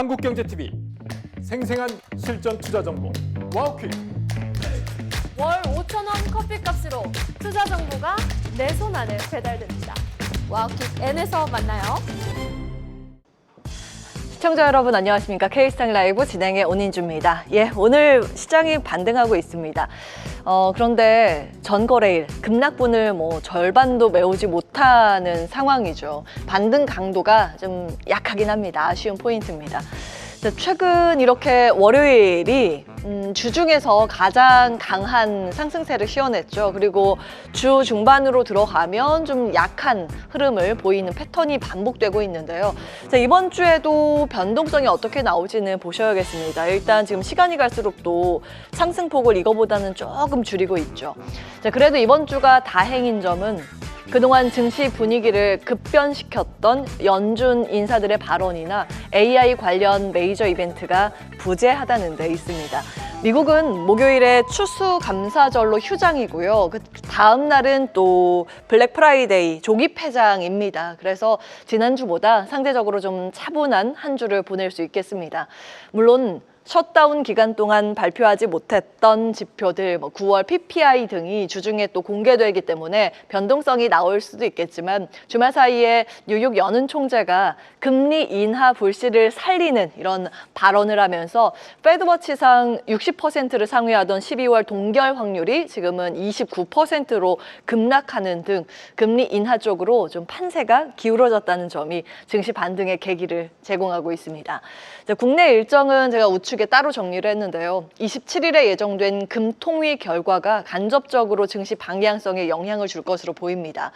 한국경제TV 생생한 실전 투자 정보 와우퀵. 월 5,000원 커피값으로 투자 정보가 내 손 안에 배달됩니다. 와우킥 N에서 만나요. 시청자 여러분 안녕하십니까? K스타일 라이브 진행의 온인주입니다. 오늘 시장이 반등하고 있습니다. 그런데 전거래일 급락분을 절반도 메우지 못하는 상황이죠. 반등 강도가 좀 약하긴 합니다. 아쉬운 포인트입니다. 최근 이렇게 월요일이 주중에서 가장 강한 상승세를 씌워냈죠. 그리고 주 중반으로 들어가면 좀 약한 흐름을 보이는 패턴이 반복되고 있는데요. 이번 주에도 변동성이 어떻게 나올지는 보셔야겠습니다. 일단 지금 시간이 갈수록 또 상승폭을 이거보다는 조금 줄이고 있죠. 그래도 이번 주가 다행인 점은 그동안 증시 분위기를 급변시켰던 연준 인사들의 발언이나 AI 관련 메이저 이벤트가 부재하다는 데 있습니다. 미국은 목요일에 추수감사절로 휴장이고요. 그 다음 날은 또 블랙 프라이데이, 조기 폐장입니다. 그래서 지난주보다 상대적으로 좀 차분한 한 주를 보낼 수 있겠습니다. 물론 셧다운 기간 동안 발표하지 못했던 지표들, 9월 PPI 등이 주중에 또 공개되기 때문에 변동성이 나올 수도 있겠지만 주말 사이에 뉴욕 연은 총재가 금리 인하 불씨를 살리는 이런 발언을 하면서 페드워치상 60%를 상회하던 12월 동결 확률이 지금은 29%로 급락하는 등 금리 인하 쪽으로 좀 판세가 기울어졌다는 점이 증시 반등의 계기를 제공하고 있습니다. 국내 일정은 제가 우측에 따로 정리를 했는데요. 27일에 예정된 금통위 결과가 간접적으로 증시 방향성에 영향을 줄 것으로 보입니다.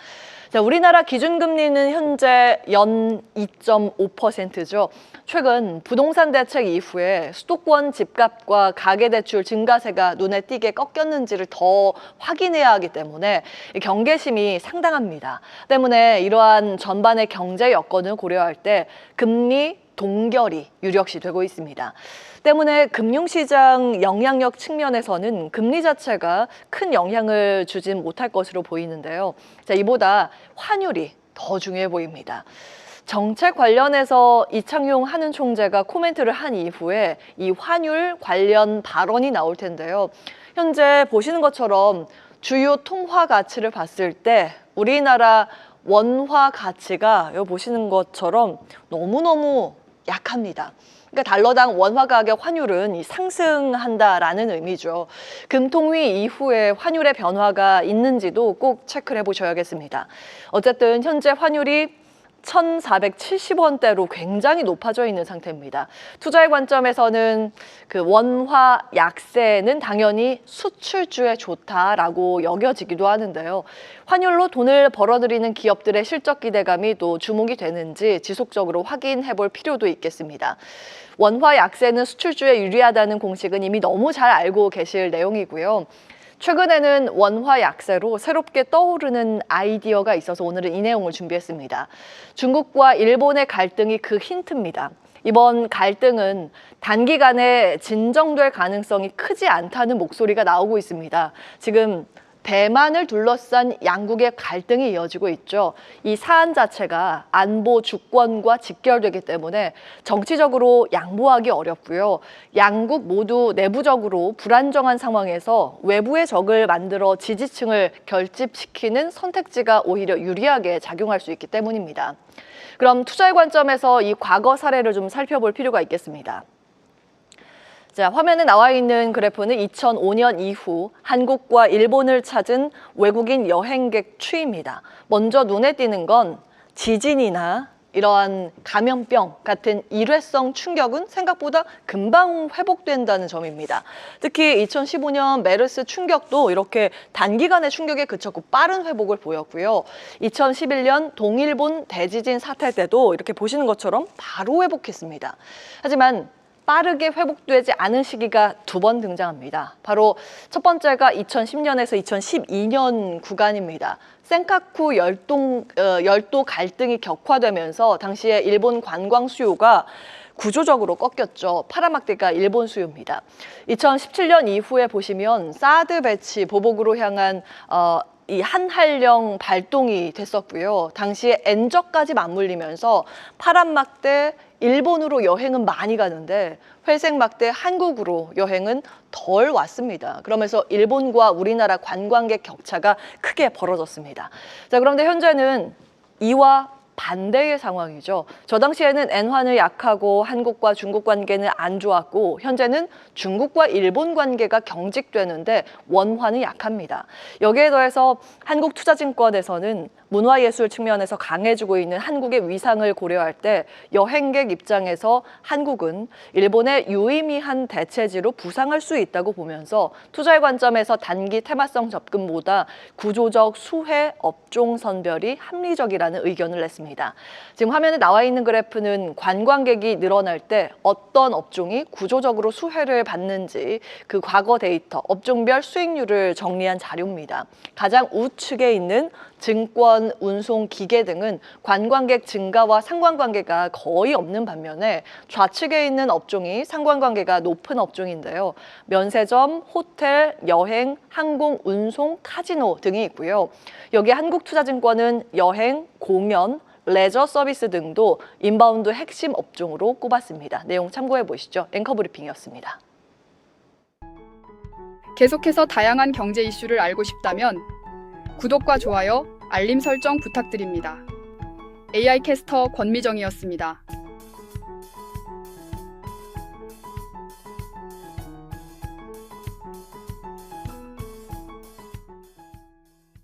우리나라 기준금리는 현재 연 2.5%죠. 최근 부동산 대책 이후에 수도권 집값과 가계대출 증가세가 눈에 띄게 꺾였는지를 더 확인해야 하기 때문에 경계심이 상당합니다. 때문에 이러한 전반의 경제 여건을 고려할 때 금리 동결이 유력시 되고 있습니다. 때문에 금융시장 영향력 측면에서는 금리 자체가 큰 영향을 주진 못할 것으로 보이는데요. 이보다 환율이 더 중요해 보입니다. 정책 관련해서 이창용 한은 총재가 코멘트를 한 이후에 이 환율 관련 발언이 나올 텐데요. 현재 보시는 것처럼 주요 통화 가치를 봤을 때 우리나라 원화 가치가 여기 보시는 것처럼 너무너무 약합니다. 그러니까 달러당 원화 가격 환율은 상승한다라는 의미죠. 금통위 이후에 환율의 변화가 있는지도 꼭 체크를 해보셔야겠습니다. 어쨌든 현재 환율이 1,470원대로 굉장히 높아져 있는 상태입니다. 투자의 관점에서는 그 원화 약세는 당연히 수출주에 좋다라고 여겨지기도 하는데요. 환율로 돈을 벌어들이는 기업들의 실적 기대감이 또 주목이 되는지 지속적으로 확인해 볼 필요도 있겠습니다. 원화 약세는 수출주에 유리하다는 공식은 이미 너무 잘 알고 계실 내용이고요. 최근에는 원화 약세로 새롭게 떠오르는 아이디어가 있어서 오늘은 이 내용을 준비했습니다. 중국과 일본의 갈등이 그 힌트입니다. 이번 갈등은 단기간에 진정될 가능성이 크지 않다는 목소리가 나오고 있습니다. 지금 대만을 둘러싼 양국의 갈등이 이어지고 있죠. 이 사안 자체가 안보 주권과 직결되기 때문에 정치적으로 양보하기 어렵고요. 양국 모두 내부적으로 불안정한 상황에서 외부의 적을 만들어 지지층을 결집시키는 선택지가 오히려 유리하게 작용할 수 있기 때문입니다. 그럼 투자의 관점에서 이 과거 사례를 좀 살펴볼 필요가 있겠습니다. 화면에 나와 있는 그래프는 2005년 이후 한국과 일본을 찾은 외국인 여행객 추이입니다. 먼저 눈에 띄는 건 지진이나 이러한 감염병 같은 일회성 충격은 생각보다 금방 회복된다는 점입니다. 특히 2015년 메르스 충격도 이렇게 단기간의 충격에 그쳤고 빠른 회복을 보였고요. 2011년 동일본 대지진 사태 때도 이렇게 보시는 것처럼 바로 회복했습니다. 하지만 빠르게 회복되지 않은 시기가 두 번 등장합니다. 바로 첫 번째가 2010년에서 2012년 구간입니다. 센카쿠 열도 갈등이 격화되면서 당시에 일본 관광 수요가 구조적으로 꺾였죠. 팔아막대가 일본 수요입니다. 2017년 이후에 보시면 사드 배치 보복으로 향한 이 한한령 발동이 됐었고요. 당시에 엔저까지 맞물리면서 파란막대 일본으로 여행은 많이 가는데 회색 막대 한국으로 여행은 덜 왔습니다. 그러면서 일본과 우리나라 관광객 격차가 크게 벌어졌습니다. 자, 그런데 현재는 이와 반대의 상황이죠. 저 당시에는 엔화는 약하고 한국과 중국 관계는 안 좋았고 현재는 중국과 일본 관계가 경직되는데 원화는 약합니다. 여기에 더해서 한국투자증권에서는 문화예술 측면에서 강해지고 있는 한국의 위상을 고려할 때 여행객 입장에서 한국은 일본의 유의미한 대체지로 부상할 수 있다고 보면서 투자의 관점에서 단기 테마성 접근보다 구조적 수혜 업종 선별이 합리적이라는 의견을 냈습니다. 지금 화면에 나와 있는 그래프는 관광객이 늘어날 때 어떤 업종이 구조적으로 수혜를 받는지 그 과거 데이터, 업종별 수익률을 정리한 자료입니다. 가장 우측에 있는 증권, 운송, 기계 등은 관광객 증가와 상관관계가 거의 없는 반면에 좌측에 있는 업종이 상관관계가 높은 업종인데요. 면세점, 호텔, 여행, 항공, 운송, 카지노 등이 있고요. 여기 한국투자증권은 여행, 공연, 레저 서비스 등도 인바운드 핵심 업종으로 꼽았습니다. 내용 참고해 보시죠. 앵커 브리핑이었습니다. 계속해서 다양한 경제 이슈를 알고 싶다면 구독과 좋아요, 알림 설정 부탁드립니다. AI 캐스터 권미정이었습니다.